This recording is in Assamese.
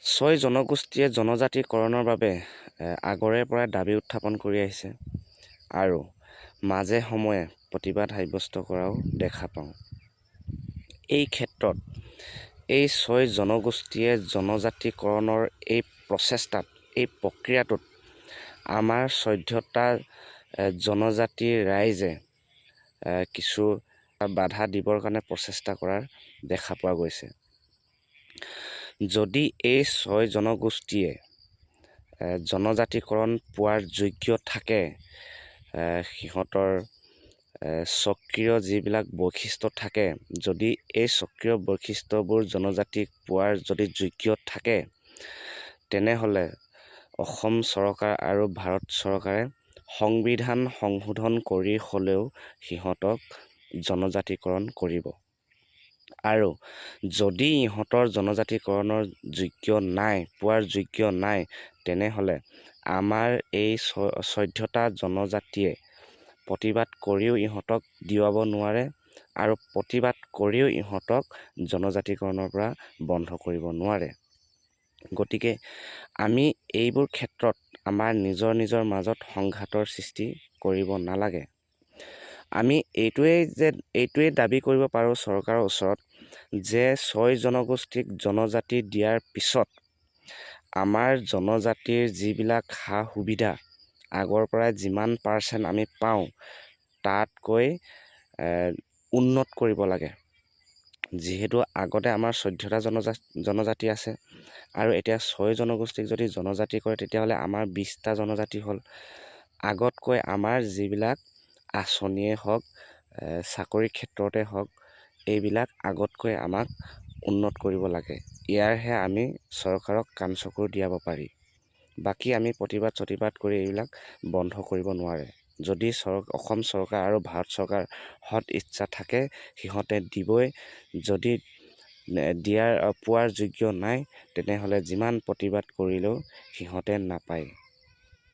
ছয় জনগোষ্ঠীয়ে জনজাতিকৰণৰ বাবে আগৰে পৰা দাবী উত্থাপন কৰি আহিছে আৰু মাজে সময়ে প্ৰতিবাদ সাব্যস্ত কৰাও দেখা পাওঁ। এই ক্ষেত্ৰত এই ছয় জনগোষ্ঠীয়ে জনজাতিকৰণৰ এই প্ৰচেষ্টাত, এই প্ৰক্ৰিয়াটোত আমাৰ 14টা জনজাতিৰ ৰাইজে কিছু বাধা দিবৰ কাৰণে প্ৰচেষ্টা কৰাৰ দেখা পোৱা গৈছে। যদি এই ছয় জনগোষ্ঠীয়ে জনজাতিকৰণ পোৱাৰ যোগ্য থাকে, সিহঁতৰ স্বকীয় যিবিলাক বৈশিষ্ট্য থাকে, যদি এই স্বকীয় বৈশিষ্ট্যবোৰ জনজাতিক পোৱাৰ যদি যোগ্য থাকে, তেনেহ'লে অসম চৰকাৰ আৰু ভাৰত চৰকাৰে সংবিধান সংশোধন কৰি হ'লেও সিহঁতক জনজাতিকৰণ কৰিব। আৰু যদি ইহঁতৰ জনজাতিকৰণৰ পোৱাৰ যোগ্য নাই, তেনেহ'লে আমাৰ এই 14টা জনজাতিয়ে প্ৰতিবাদ কৰিও ইহঁতক দিয়াব নোৱাৰে আৰু প্ৰতিবাদ কৰিও ইহঁতক জনজাতিকৰণৰ পৰা বন্ধ কৰিব নোৱাৰে। গতিকে আমি এইবোৰ ক্ষেত্ৰত আমাৰ নিজৰ মাজত সংঘাতৰ সৃষ্টি কৰিব নালাগে। আমি এইটোৱেই দাবী কৰিব পাৰোঁ চৰকাৰৰ ওচৰত যে ছয় জনগোষ্ঠীক জনজাতি দিয়াৰ পিছত আমাৰ জনজাতিৰ যিবিলাক সা-সুবিধা আগৰ পৰাই যিমান % আমি পাওঁ, তাতকৈ উন্নত কৰিব লাগে। যিহেতু আগতে আমাৰ 14টা জনজাতি আছে আৰু এতিয়া 6 জনগোষ্ঠীক যদি জনজাতি কৰে, তেতিয়াহ'লে আমাৰ 20টা জনজাতি হ'ল। আগতকৈ আমাৰ যিবিলাক আঁচনিয়ে হওক, চাকৰি ক্ষেত্ৰতে হওক, এইবিলাক আগতকৈ আমাক উন্নত কৰিব লাগে। ইয়াৰহে আমি চৰকাৰক কাণ চকু দিয়াব পাৰি। বাকী আমি প্ৰতিবাদ কৰি এইবিলাক বন্ধ কৰিব নোৱাৰে। যদি অসম চৰকাৰ আৰু ভাৰত চৰকাৰ সৎ ইচ্ছা থাকে, সিহঁতে দিবই। যদি পোৱাৰ যোগ্য নাই, তেনেহ'লে যিমান প্ৰতিবাদ কৰিলেও সিহঁতে নাপায়।